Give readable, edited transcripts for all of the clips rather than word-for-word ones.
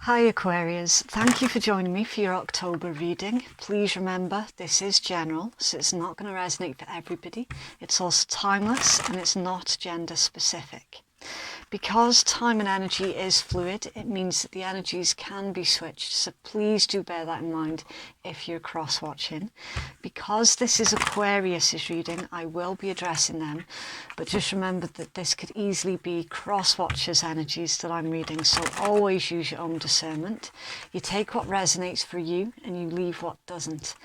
Hi Aquarius, thank you for joining me for your October reading. Please remember this is general, so it's not going to resonate for everybody. It's also timeless and it's not gender specific. Because time and energy is fluid, it means that the energies can be switched, so please do bear that in mind if you're cross-watching. Because this is Aquarius's reading, I will be addressing them, but just remember that this could easily be cross-watchers' energies that I'm reading, so always use your own discernment. You take what resonates for you and you leave what doesn't.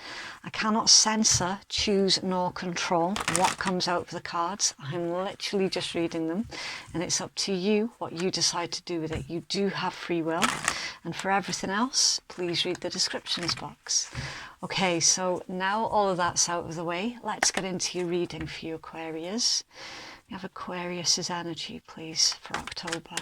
I cannot censor, choose nor control what comes out of the cards. I'm literally just reading them and it's up to you what you decide to do with it. You do have free will, and for everything else please read the descriptions box. Okay, so now all of that's out of the way, let's get into your reading for you Aquarius. We have Aquarius's energy please for October.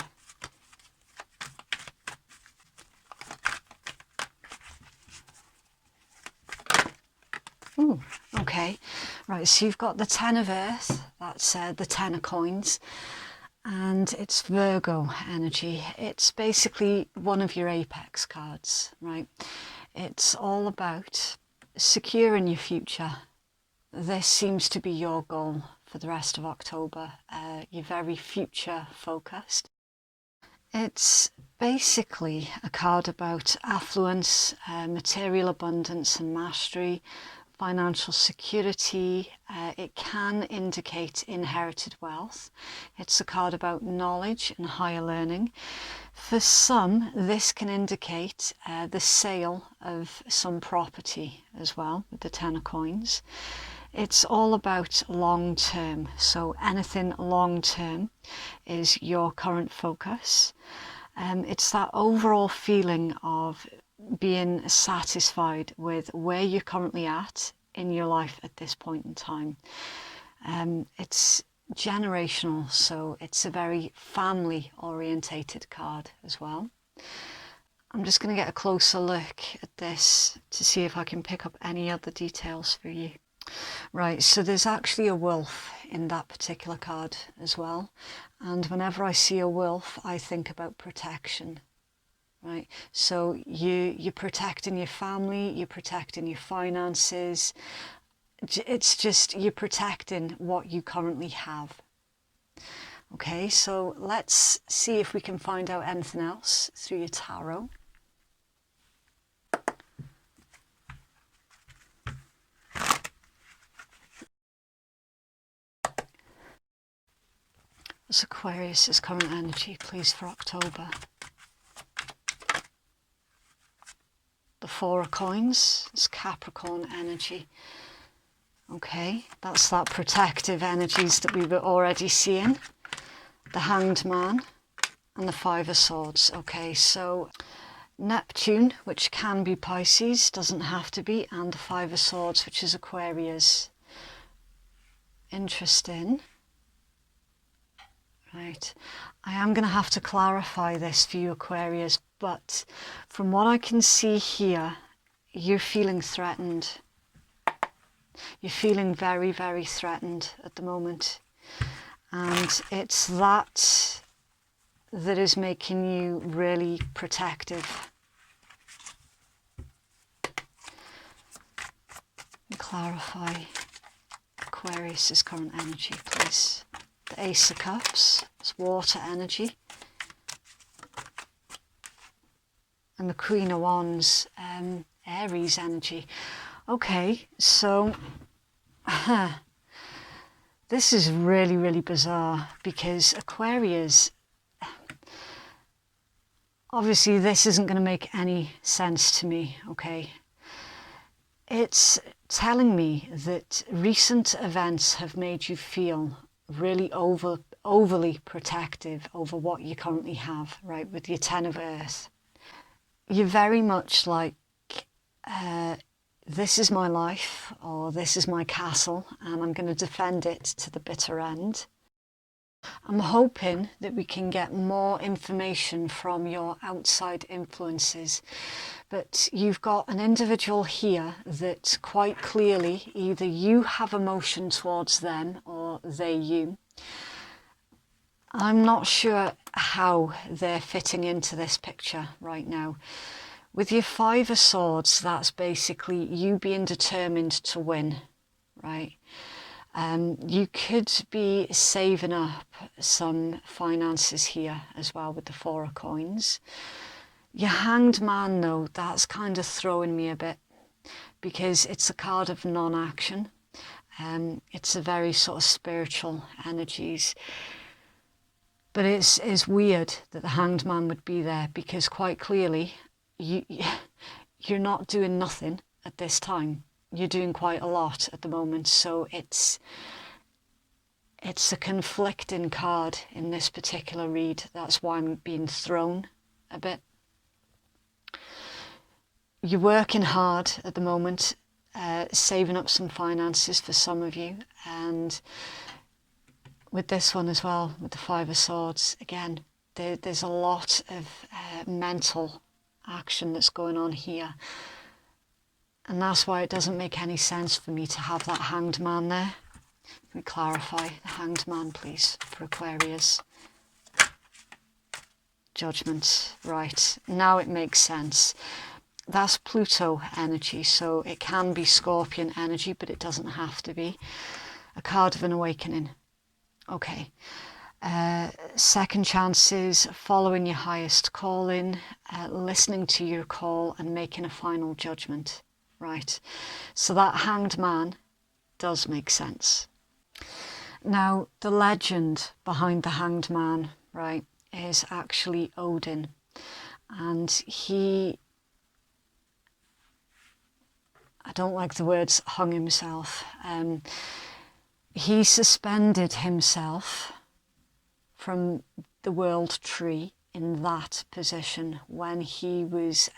Ooh, okay, right, so you've got the Ten of Earth, that's the Ten of Coins, and it's Virgo energy. It's basically one of your apex cards, right? It's all about securing your future. This seems to be your goal for the rest of October. You're very future focused. It's basically a card about affluence, material abundance and mastery, financial security. It can indicate inherited wealth. It's a card about knowledge and higher learning. For some, this can indicate the sale of some property as well, with the Ten of Coins. It's all about long term, so anything long term is your current focus. It's that overall feeling of being satisfied with where you're currently at in your life at this point in time. It's generational, so it's a very family orientated card as well. I'm just going to get a closer look at this to see if I can pick up any other details for you. Right, so there's actually a wolf in that particular card as well, and whenever I see a wolf I think about protection. Right, so you're protecting your family, you're protecting your finances. It's just you're protecting what you currently have. Okay, so let's see if we can find out anything else through your tarot. What's Aquarius's current energy, please, for October? The Four of Coins, it's Capricorn energy. Okay, that's that protective energies that we were already seeing. The Hanged Man and the Five of Swords. Okay, so Neptune, which can be Pisces, doesn't have to be, and the Five of Swords, which is Aquarius. Interesting. Right, I am going to have to clarify this for you Aquarius, but from what I can see here, you're feeling threatened. You're feeling very, very threatened at the moment. And it's that is making you really protective. Clarify Aquarius's current energy, please. The Ace of Cups, it's water energy. And the Queen of Wands, Aries energy. Okay, so this is really, really bizarre because Aquarius, obviously this isn't going to make any sense to me, okay? It's telling me that recent events have made you feel really overly protective over what you currently have, right, with your Ten of Earth. You're very much like, this is my life, or this is my castle, and I'm going to defend it to the bitter end. I'm hoping that we can get more information from your outside influences, but you've got an individual here that quite clearly either you have emotion towards them or they you. I'm not sure how they're fitting into this picture right now. With your Five of Swords, that's basically you being determined to win, right? You could be saving up some finances here as well with the Four of Coins. Your Hanged Man, though, that's kind of throwing me a bit, because it's a card of non-action. It's a very sort of spiritual energies. But it's weird that the Hanged Man would be there, because quite clearly you're not doing nothing at this time. You're doing quite a lot at the moment, so it's a conflicting card in this particular read. That's why I'm being thrown a bit. You're working hard at the moment, saving up some finances for some of you, and with this one as well, with the Five of Swords, again, there's a lot of mental action that's going on here. And that's why it doesn't make any sense for me to have that Hanged Man there. Can we clarify the Hanged Man, please, for Aquarius? Judgment. Right, now it makes sense. That's Pluto energy, so it can be Scorpion energy, but it doesn't have to be. A card of an awakening. Okay. Second chances, following your highest calling, listening to your call and making a final judgment. Right, so that Hanged Man does make sense. Now, the legend behind the Hanged Man, right, is actually Odin. And I don't like the words hung himself. He suspended himself from the world tree in that position when he was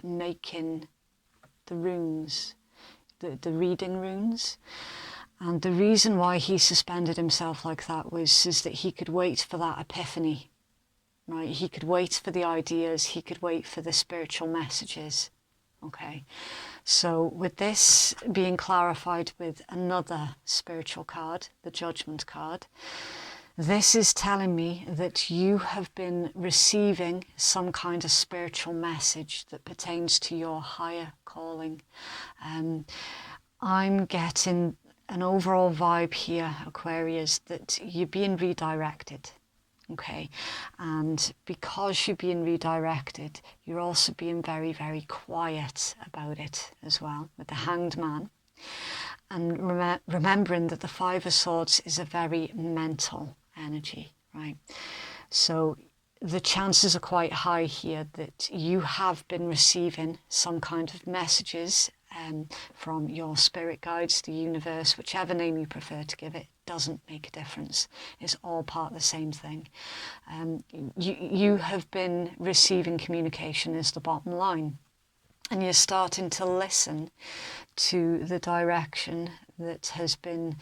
making the runes, the reading runes. And the reason why he suspended himself like that is that he could wait for that epiphany, right? He could wait for the ideas, he could wait for the spiritual messages, okay? So with this being clarified with another spiritual card, the Judgment card, this is telling me that you have been receiving some kind of spiritual message that pertains to your higher calling. I'm getting an overall vibe here, Aquarius, that you're being redirected, okay? And because you're being redirected, you're also being very, very quiet about it as well, with the Hanged Man. And remembering that the Five of Swords is a very mental energy, right? So the chances are quite high here that you have been receiving some kind of messages from your spirit guides, the universe, whichever name you prefer to give it, doesn't make a difference. It's all part of the same thing. You have been receiving communication is the bottom line. And you're starting to listen to the direction that has been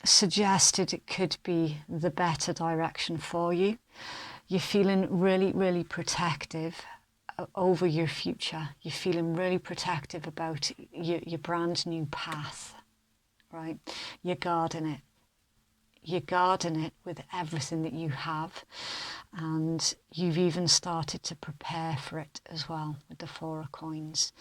suggested it could be the better direction for you. You're feeling really, really protective over your future. You're feeling really protective about your brand new path, right? You're guarding it. You're guarding it with everything that you have, and you've even started to prepare for it as well with the Four of Coins.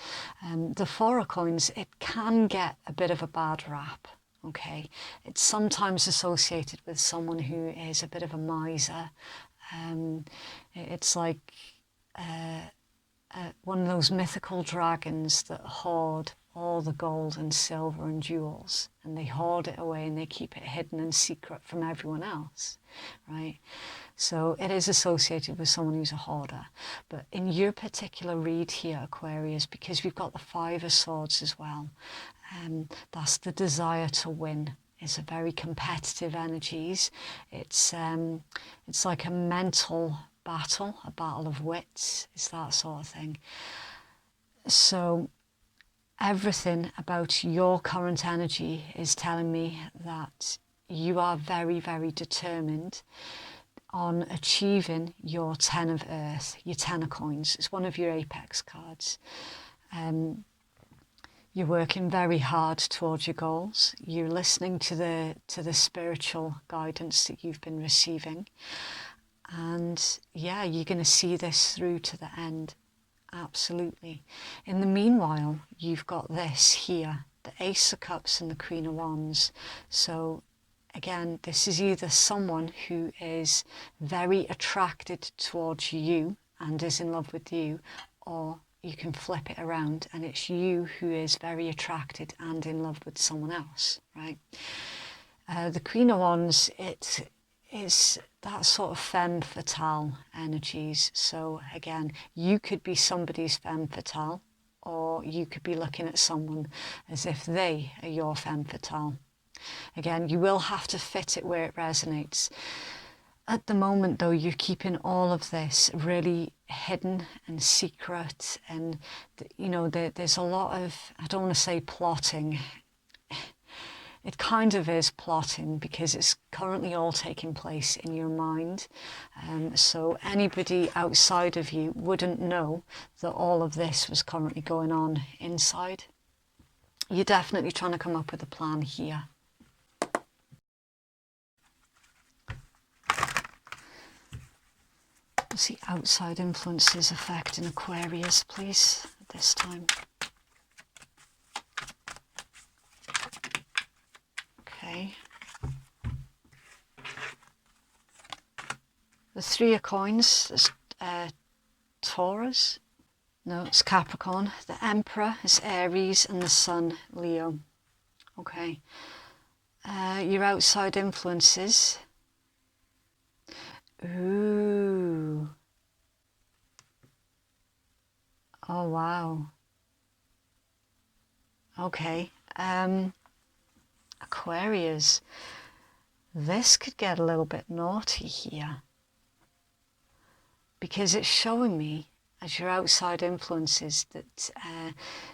The Four of Coins, it can get a bit of a bad rap. Okay, it's sometimes associated with someone who is a bit of a miser. It's like one of those mythical dragons that hoard all the gold and silver and jewels, and they hoard it away and they keep it hidden and secret from everyone else, right? So it is associated with someone who's a hoarder. But in your particular read here, Aquarius, because we've got the Five of Swords as well, that's the desire to win. It's a very competitive energies. It's like a mental battle, a battle of wits. It's that sort of thing. So everything about your current energy is telling me that you are very, very determined on achieving your Ten of Earth, your Ten of Coins. It's one of your apex cards. You're working very hard towards your goals. You're listening to the spiritual guidance that you've been receiving. And yeah, you're going to see this through to the end. Absolutely. In the meanwhile, you've got this here, the Ace of Cups and the Queen of Wands. So again, this is either someone who is very attracted towards you and is in love with you, or you can flip it around and it's you who is very attracted and in love with someone else, right? The Queen of Wands, it is that sort of femme fatale energies. So again, you could be somebody's femme fatale, or you could be looking at someone as if they are your femme fatale. Again, you will have to fit it where it resonates. At the moment, though, you're keeping all of this really hidden and secret, and there's a lot of, I don't want to say plotting. It kind of is plotting because it's currently all taking place in your mind. So anybody outside of you wouldn't know that all of this was currently going on inside. You're definitely trying to come up with a plan here. What's the outside influences affecting Aquarius, please, at this time? Okay. The Three of Coins is Taurus. No, it's Capricorn. The Emperor is Aries, and the Sun, Leo. Okay. Your outside influences. Ooh. Oh, wow. Okay. Aquarius. This could get a little bit naughty here, because it's showing me, as your outside influences, that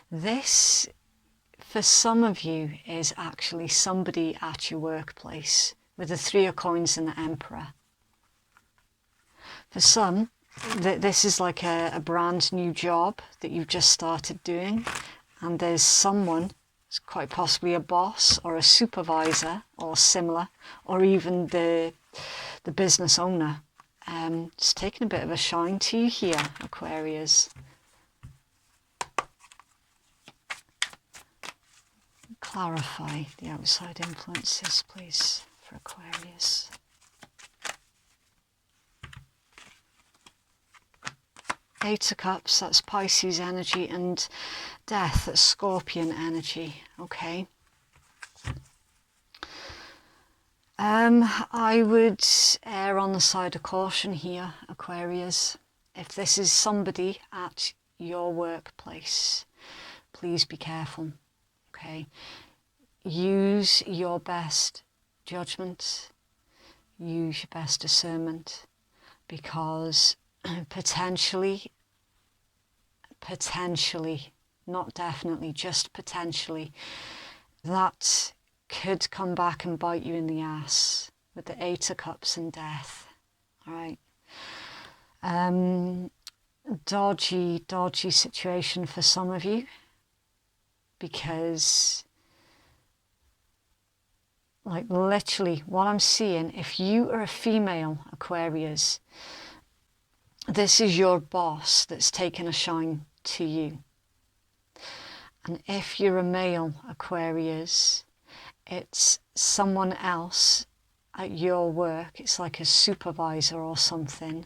this, for some of you, is actually somebody at your workplace, with the Three of Coins and the Emperor. For some, this is like a brand new job that you've just started doing, and there's someone, it's quite possibly a boss or a supervisor or similar, or even the business owner. It's taking a bit of a shine to you here, Aquarius. Clarify the outside influences, please, for Aquarius. Eight of Cups, that's Pisces energy, and Death, that's Scorpion energy. Okay. I would err on the side of caution here, Aquarius. If this is somebody at your workplace, please be careful. Okay. Use your best judgment. Use your best discernment, because potentially, not definitely, just potentially, that could come back and bite you in the ass with the Eight of Cups and Death. All right. Dodgy situation for some of you, because like literally what I'm seeing, if you are a female Aquarius, this is your boss that's taken a shine to you. And if you're a male Aquarius, it's someone else at your work, it's like a supervisor or something,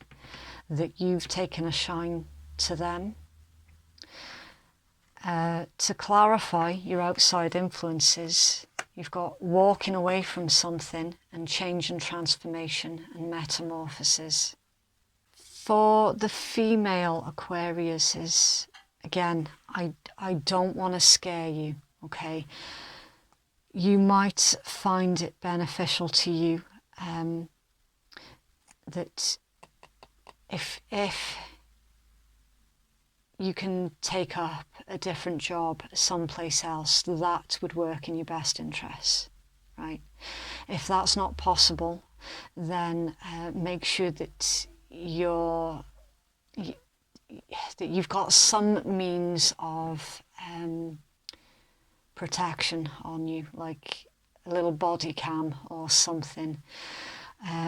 that you've taken a shine to them. To clarify your outside influences, you've got walking away from something and change and transformation and metamorphosis. For the female Aquariuses, again, I don't want to scare you, okay? You might find it beneficial to you that if you can take up a different job someplace else, that would work in your best interests, right? If that's not possible, then make sure that you've got some means of protection on you, like a little body cam or something.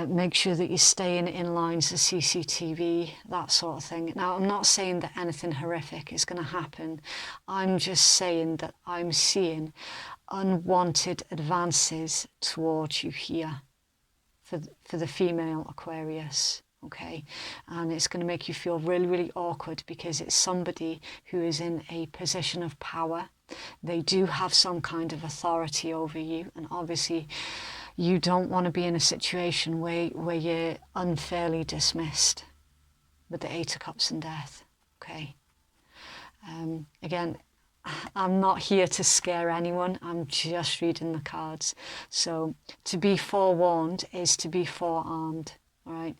Make sure that you're staying in lines of CCTV, that sort of thing. Now, I'm not saying that anything horrific is going to happen. I'm just saying that I'm seeing unwanted advances towards you here for the female Aquarius. Okay, and it's going to make you feel really, really awkward because it's somebody who is in a position of power. They do have some kind of authority over you, and obviously you don't want to be in a situation where you're unfairly dismissed with the Eight of Cups and Death. Okay, again, I'm not here to scare anyone, I'm just reading the cards. So to be forewarned is to be forearmed, all right?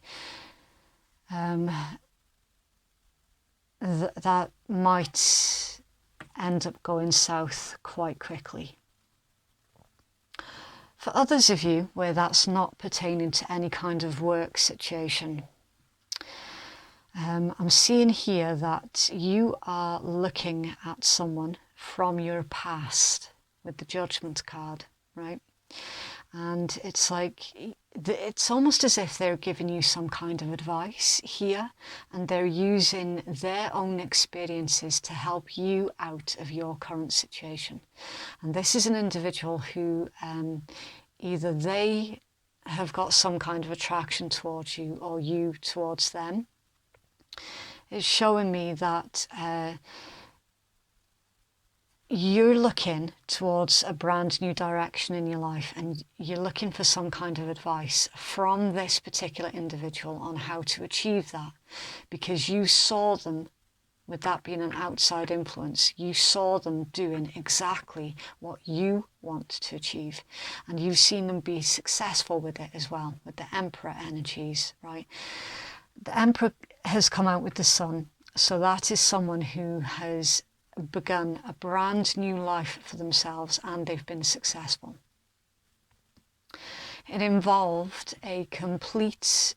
That might end up going south quite quickly. For others of you where that's not pertaining to any kind of work situation, I'm seeing here that you are looking at someone from your past with the Judgment card, right? And it's like, it's almost as if they're giving you some kind of advice here, and they're using their own experiences to help you out of your current situation. And this is an individual who either they have got some kind of attraction towards you or you towards them. It's showing me that you're looking towards a brand new direction in your life, and you're looking for some kind of advice from this particular individual on how to achieve that, because you saw them, with that being an outside influence, you saw them doing exactly what you want to achieve, and you've seen them be successful with it as well, with the Emperor energies, right? The Emperor has come out with the Sun, so that is someone who has begun a brand new life for themselves, and they've been successful. It involved a complete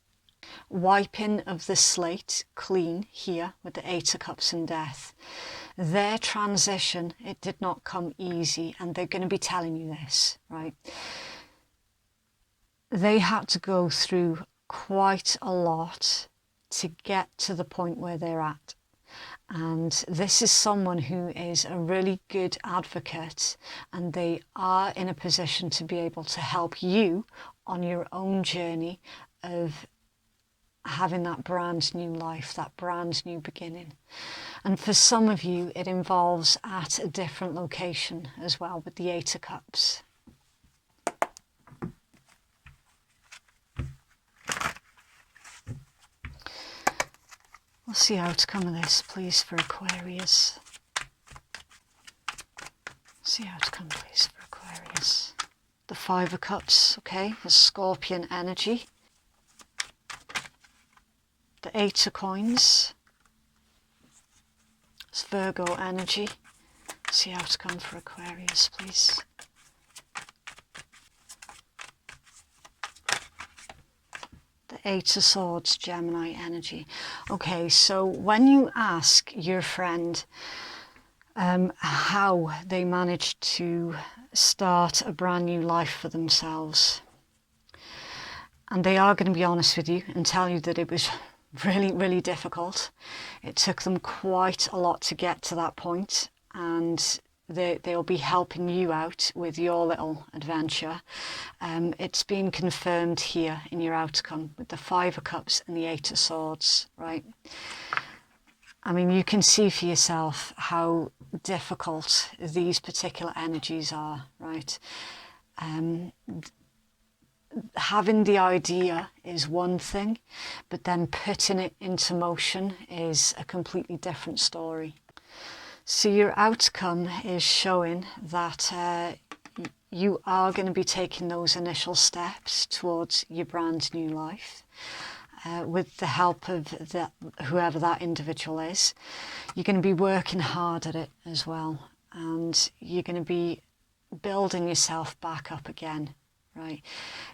wiping of the slate clean here with the Eight of Cups and Death. Their transition, it did not come easy, and they're going to be telling you this, right? They had to go through quite a lot to get to the point where they're at. And this is someone who is a really good advocate, and they are in a position to be able to help you on your own journey of having that brand new life, that brand new beginning. And for some of you, it involves at a different location as well with the Eight of Cups. We'll see the outcome of this, please, for Aquarius. See the outcome, please, for Aquarius. The Five of Cups, okay, the Scorpion energy. The Eight of Coins. It's Virgo energy. See the outcome for Aquarius, please. Eight of Swords, Gemini energy. Okay, so when you ask your friend how they managed to start a brand new life for themselves, and they are going to be honest with you and tell you that it was really, really difficult. It took them quite a lot to get to that point, and they'll be helping you out with your little adventure. It's been confirmed here in your outcome with the Five of Cups and the Eight of Swords, right? I mean, you can see for yourself how difficult these particular energies are, right? Having the idea is one thing, but then putting it into motion is a completely different story. So your outcome is showing that you are going to be taking those initial steps towards your brand new life with the help of whoever that individual is. You're going to be working hard at it as well, and you're going to be building yourself back up again, right?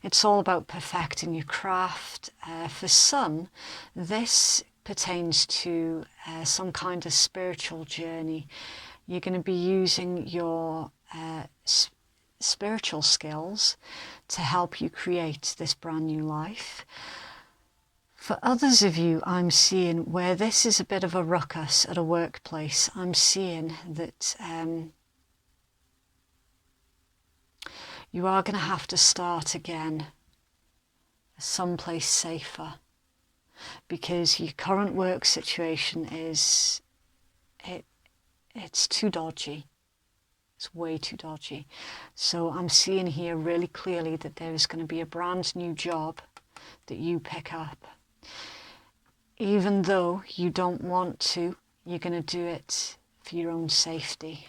It's all about perfecting your craft. For some, this pertains to some kind of spiritual journey. You're going to be using your spiritual skills to help you create this brand new life. For others of you, I'm seeing where this is a bit of a ruckus at a workplace. I'm seeing that you are going to have to start again someplace safer, because your current work situation is, it's too dodgy. It's way too dodgy. So I'm seeing here really clearly that there is going to be a brand new job that you pick up. Even though you don't want to, you're going to do it for your own safety.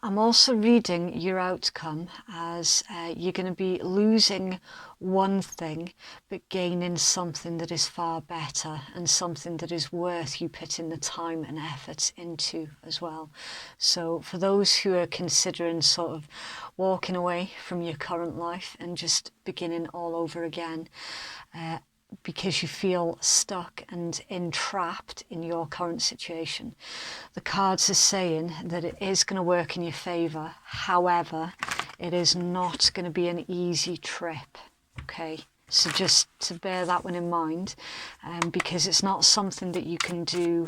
I'm also reading your outcome as you're going to be losing one thing but gaining something that is far better, and something that is worth you putting the time and effort into as well. So for those who are considering sort of walking away from your current life and just beginning all over again, because you feel stuck and entrapped in your current situation, the cards are saying that it is going to work in your favour. However, it is not going to be an easy trip, okay? So just to bear that one in mind, because it's not something that you can do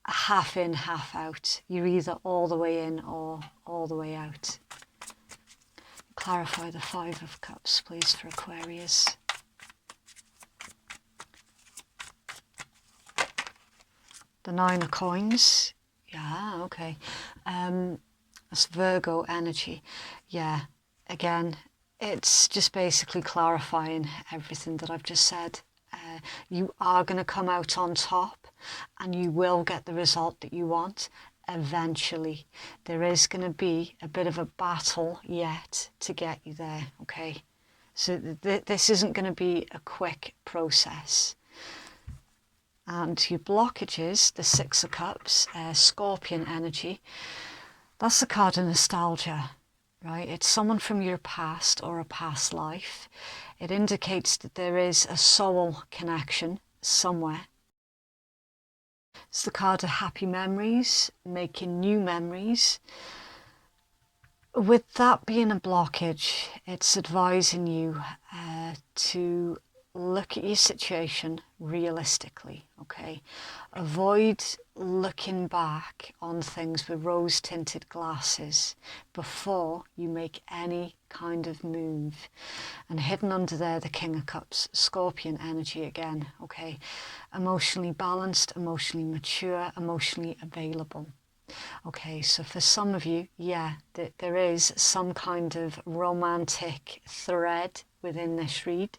half in, half out. You're either all the way in or all the way out. Clarify the 5 of Cups, please, for Aquarius. The 9 of Coins. Yeah, okay. That's Virgo energy. Yeah, again, it's just basically clarifying everything that I've just said. You are going to come out on top, and you will get the result that you want eventually. There is going to be a bit of a battle yet to get you there, okay? So this isn't going to be a quick process. And your blockages, the 6 of Cups, Scorpion energy, that's the card of nostalgia, right? It's someone from your past or a past life. It indicates that there is a soul connection somewhere. It's the card of happy memories, making new memories. With that being a blockage, it's advising you to look at your situation realistically, okay? Avoid looking back on things with rose-tinted glasses before you make any kind of move. And hidden under there, the King of Cups, Scorpion energy again, okay? Emotionally balanced, emotionally mature, emotionally available. Okay, so for some of you, yeah, there is some kind of romantic thread within this read.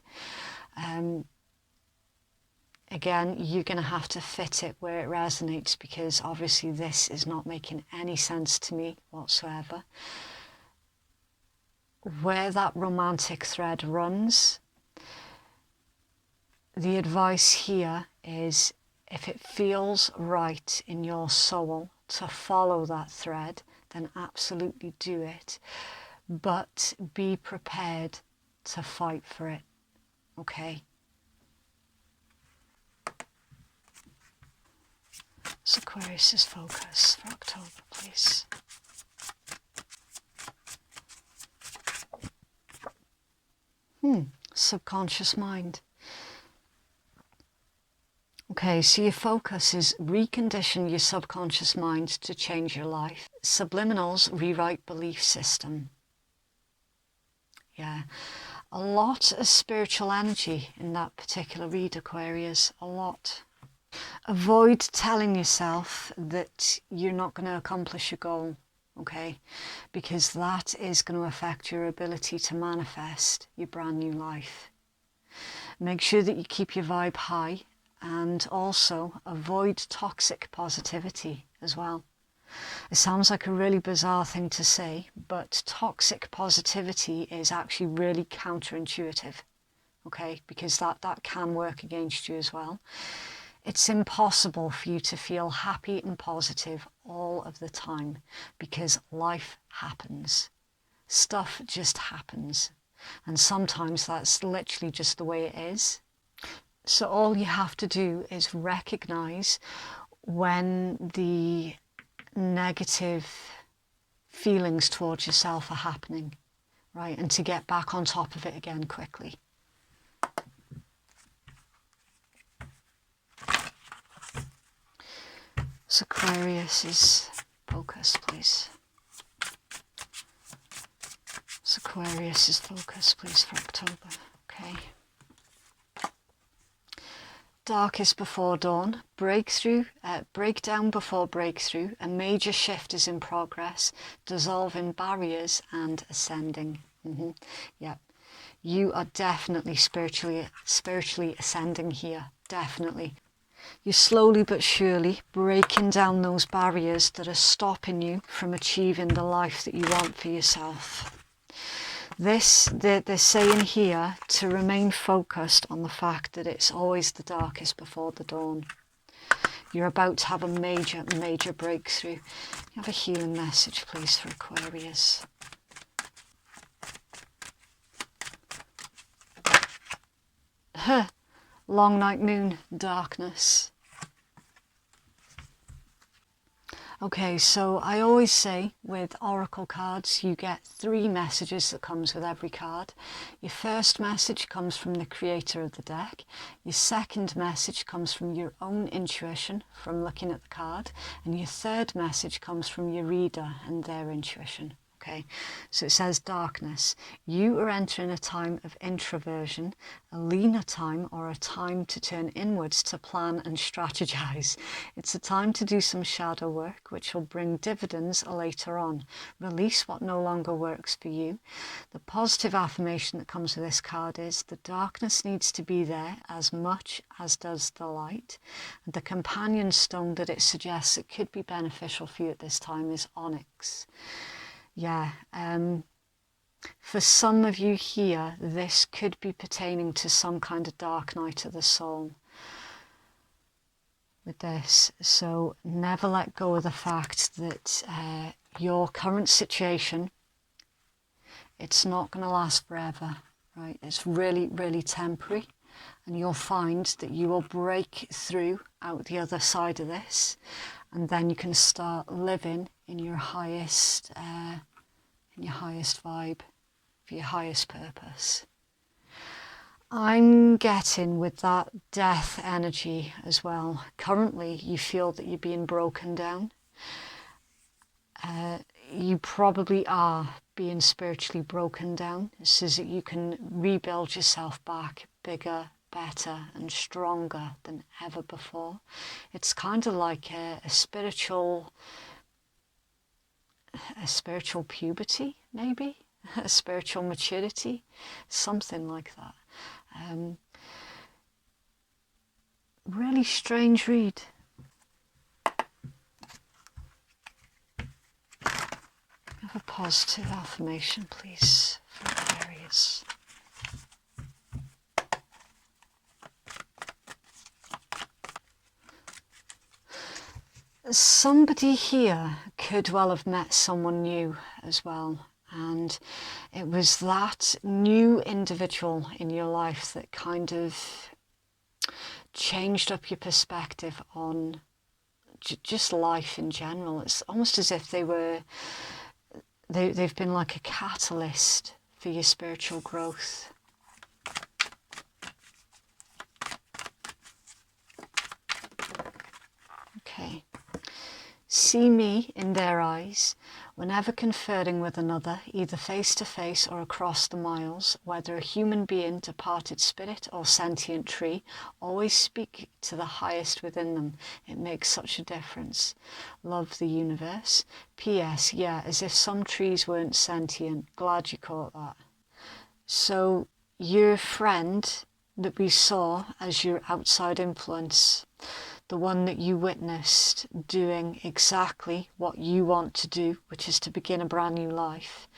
Again, you're going to have to fit it where it resonates, because obviously this is not making any sense to me whatsoever. Where that romantic thread runs, the advice here is, if it feels right in your soul to follow that thread, then absolutely do it. But be prepared to fight for it, okay? So Aquarius' focus for October, please. Subconscious mind. Okay, so your focus is recondition your subconscious mind to change your life. Subliminals rewrite belief system. Yeah, a lot of spiritual energy in that particular read, Aquarius, a lot. Avoid telling yourself that you're not going to accomplish your goal, okay? Because that is going to affect your ability to manifest your brand new life. Make sure that you keep your vibe high, and also avoid toxic positivity as well. It sounds like a really bizarre thing to say, but toxic positivity is actually really counterintuitive, okay? Because that can work against you as well. It's impossible for you to feel happy and positive all of the time, because life happens. Stuff just happens. And sometimes that's literally just the way it is. So all you have to do is recognize when the negative feelings towards yourself are happening, right? And to get back on top of it again quickly. So Aquarius's focus, please. So Aquarius's focus, please, for October. Okay. Darkest before dawn, breakdown before breakthrough, a major shift is in progress, dissolving barriers and ascending. Yeah, you are definitely spiritually ascending here, definitely. You're slowly but surely breaking down those barriers that are stopping you from achieving the life that you want for yourself. They're saying here to remain focused on the fact that it's always the darkest before the dawn. You're about to have a major, major breakthrough. You have a healing message, please, for Aquarius. Long night moon, darkness. Okay, so I always say with oracle cards, you get 3 messages that comes with every card. Your first message comes from the creator of the deck. Your second message comes from your own intuition from looking at the card. And your third message comes from your reader and their intuition. Okay, so it says darkness. You are entering a time of introversion, a leaner time, or a time to turn inwards to plan and strategize. It's a time to do some shadow work, which will bring dividends later on. Release what no longer works for you. The positive affirmation that comes with this card is the darkness needs to be there as much as does the light. And the companion stone that it suggests that could be beneficial for you at this time is onyx. Yeah, for some of you here, this could be pertaining to some kind of dark night of the soul with this. So never let go of the fact that your current situation, it's not going to last forever, right? It's really, really temporary. And you'll find that you will break through out the other side of this. And then you can start living in your highest vibe, for your highest purpose. I'm getting with that death energy as well. Currently, you feel that you're being broken down. You probably are being spiritually broken down so that you can rebuild yourself back bigger, better and stronger than ever before. It's kind of like a spiritual puberty, maybe, a spiritual maturity, something like that. Really strange read. Have a positive affirmation, please, for Aquarius. Somebody here could well have met someone new as well, and it was that new individual in your life that kind of changed up your perspective on just life in general. It's almost as if they've been like a catalyst for your spiritual growth. Okay. See me in their eyes, whenever conferring with another, either face to face or across the miles, whether a human being, departed spirit or sentient tree, always speak to the highest within them. It makes such a difference. Love the universe. P.S. Yeah, as if some trees weren't sentient. Glad you caught that. So your friend that we saw as your outside influence, the one that you witnessed doing exactly what you want to do, which is to begin a brand new life.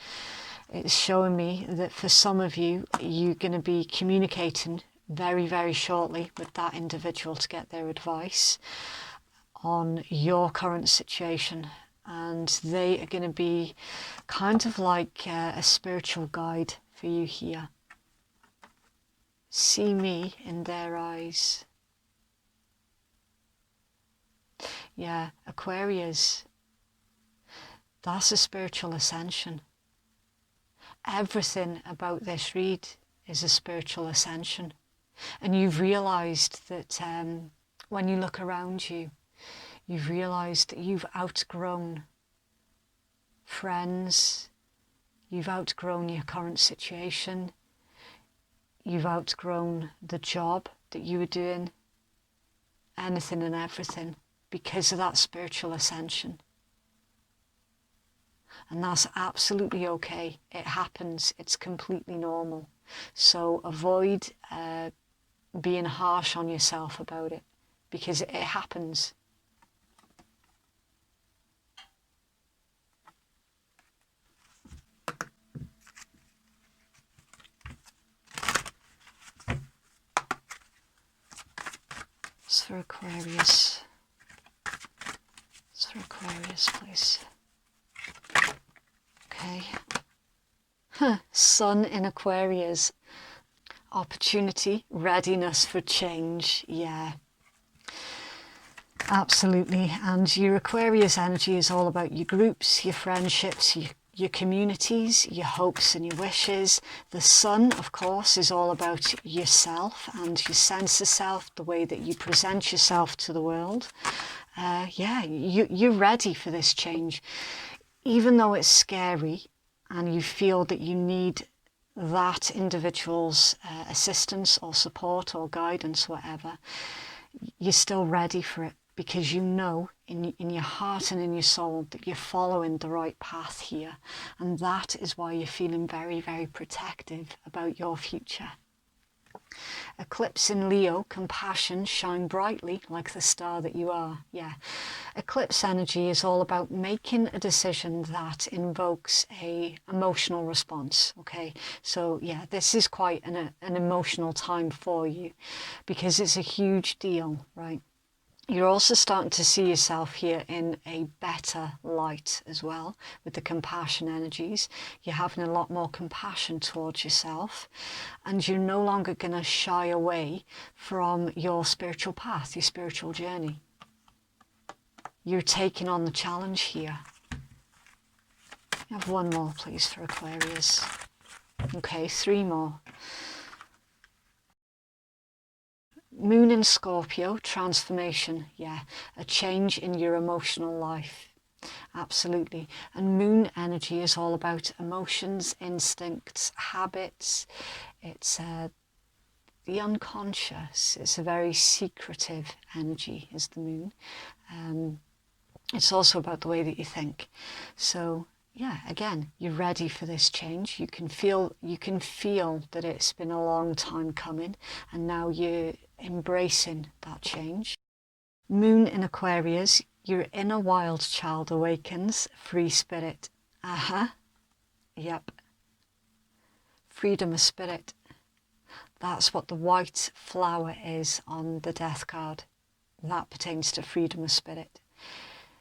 It's showing me that for some of you, you're going to be communicating very, very shortly with that individual to get their advice on your current situation. And they are going to be kind of like a spiritual guide for you here. see me in their eyes. Yeah, Aquarius, that's a spiritual ascension. Everything about this read is a spiritual ascension. And you've realised that when you look around you, you've realised that you've outgrown friends, you've outgrown your current situation, you've outgrown the job that you were doing, anything and everything, because of that spiritual ascension. And that's absolutely okay. It happens. It's completely normal. So avoid being harsh on yourself about it, because it happens. It's for Aquarius. It's for Aquarius, please. Okay. Sun in Aquarius. Opportunity, readiness for change. Yeah. Absolutely. And your Aquarius energy is all about your groups, your friendships, your communities, your hopes and your wishes. The Sun, of course, is all about yourself and your sense of self, the way that you present yourself to the world. Yeah, you're ready for this change. Even though it's scary and you feel that you need that individual's assistance or support or guidance, whatever, you're still ready for it, because you know in your heart and in your soul that you're following the right path here. And that is why you're feeling very, very protective about your future. Eclipse in Leo, compassion, shine brightly like the star that you are. Yeah. Eclipse energy is all about making a decision that invokes a emotional response. Okay. So yeah, this is quite an emotional time for you, because it's a huge deal, right? You're also starting to see yourself here in a better light as well, with the compassion energies. You're having a lot more compassion towards yourself, and you're no longer going to shy away from your spiritual path, your spiritual journey. You're taking on the challenge here. Have one more, please, for Aquarius. Okay, 3 more. Moon in Scorpio, transformation. Yeah, a change in your emotional life. Absolutely. And moon energy is all about emotions, instincts, habits. It's the unconscious. It's a very secretive energy, is the moon. It's also about the way that you think. So yeah, again, you're ready for this change. You can feel that it's been a long time coming, and now you're embracing that change. Moon in Aquarius, your inner wild child awakens, free spirit. Yep. Freedom of spirit. That's what the white flower is on the death card. That pertains to freedom of spirit.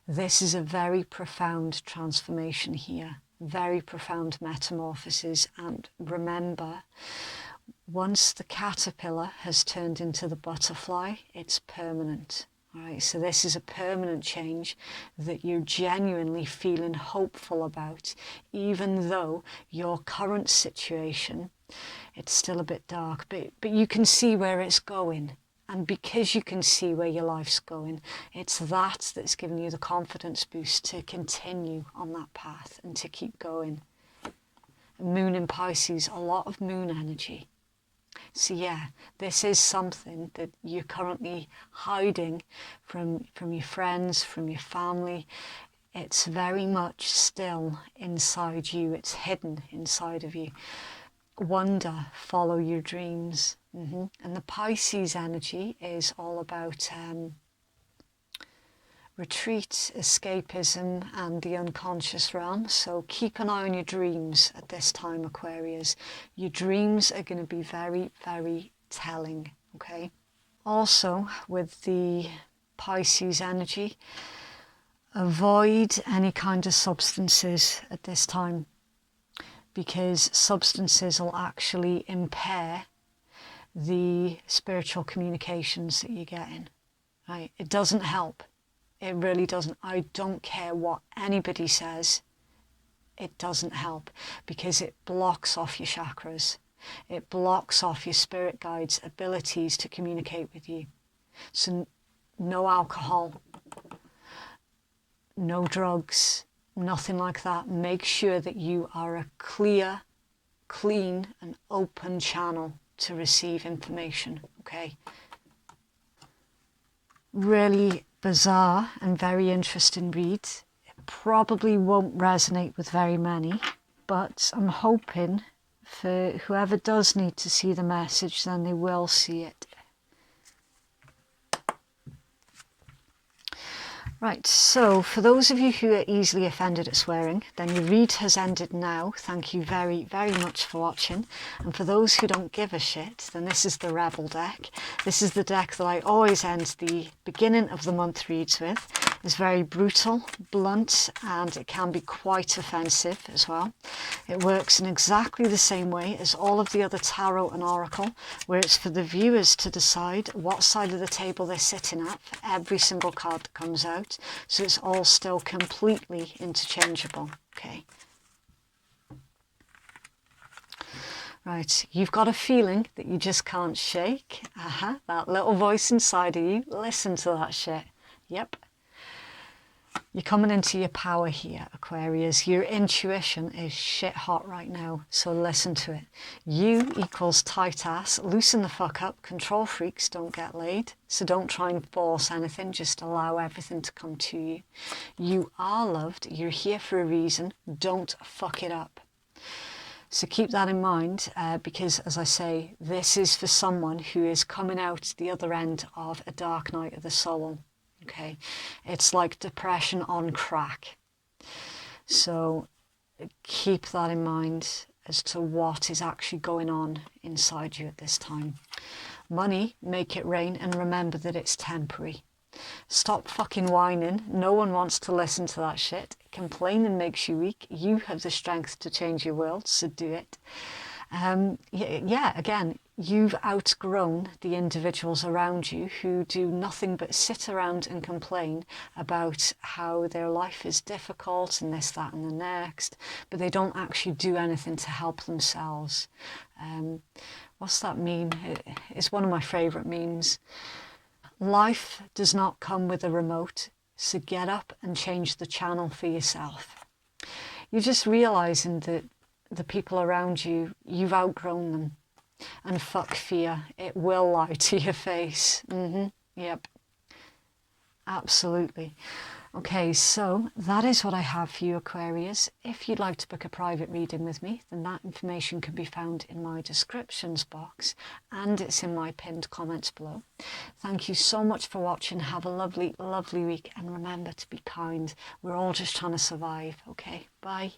This is a very profound transformation here, very profound metamorphosis. And remember, once the caterpillar has turned into the butterfly, it's permanent. All right, so this is a permanent change that you're genuinely feeling hopeful about, even though your current situation, it's still a bit dark, but you can see where it's going. And because you can see where your life's going, it's that's giving you the confidence boost to continue on that path and to keep going. Moon in Pisces, a lot of moon energy. So yeah, this is something that you're currently hiding from your friends, from your family. It's very much still inside you. It's hidden inside of you. Wonder, follow your dreams. And the Pisces energy is all about retreat, escapism, and the unconscious realm. So keep an eye on your dreams at this time, Aquarius. Your dreams are going to be very, very telling, okay? Also, with the Pisces energy, avoid any kind of substances at this time, because substances will actually impair the spiritual communications that you're getting. Right? It doesn't help. It really doesn't. I don't care what anybody says. It doesn't help, because it blocks off your chakras. It blocks off your spirit guides' abilities to communicate with you. So no alcohol, no drugs, nothing like that. Make sure that you are a clear, clean and open channel to receive information, okay? Really bizarre and very interesting read. It probably won't resonate with very many, but I'm hoping for whoever does need to see the message, then they will see it. Right, so for those of you who are easily offended at swearing, then your read has ended now. Thank you very, very much for watching. And for those who don't give a shit, then this is the Rebel deck. This is the deck that I always end the beginning of the month reads with. It's very brutal, blunt, and it can be quite offensive as well. It works in exactly the same way as all of the other tarot and oracle, where it's for the viewers to decide what side of the table they're sitting at for every single card that comes out. So it's all still completely interchangeable, okay? Right, you've got a feeling that you just can't shake. That little voice inside of you, listen to that shit. Yep. You're coming into your power here, Aquarius. Your intuition is shit hot right now, so listen to it. You equals tight ass, loosen the fuck up, control freaks don't get laid, so don't try and force anything, just allow everything to come to you. You are loved, you're here for a reason, don't fuck it up. So keep that in mind, because as I say, this is for someone who is coming out the other end of a dark night of the soul. Okay, it's like depression on crack. So keep that in mind as to what is actually going on inside you at this time. Money, make it rain, and remember that it's temporary. Stop fucking whining. No one wants to listen to that shit. Complaining makes you weak. You have the strength to change your world, so do it. Again, you've outgrown the individuals around you who do nothing but sit around and complain about how their life is difficult and this, that and the next, but they don't actually do anything to help themselves. What's that meme? It's one of my favourite memes. Life does not come with a remote, so get up and change the channel for yourself. You're just realising that the people around you, you've outgrown them. And fuck fear, it will lie to your face. Yep, absolutely. Okay, so that is what I have for you, Aquarius. If you'd like to book a private reading with me, then that information can be found in my descriptions box, and it's in my pinned comments below. Thank you so much for watching. Have a lovely, lovely week, and remember to be kind. We're all just trying to survive, okay? Bye.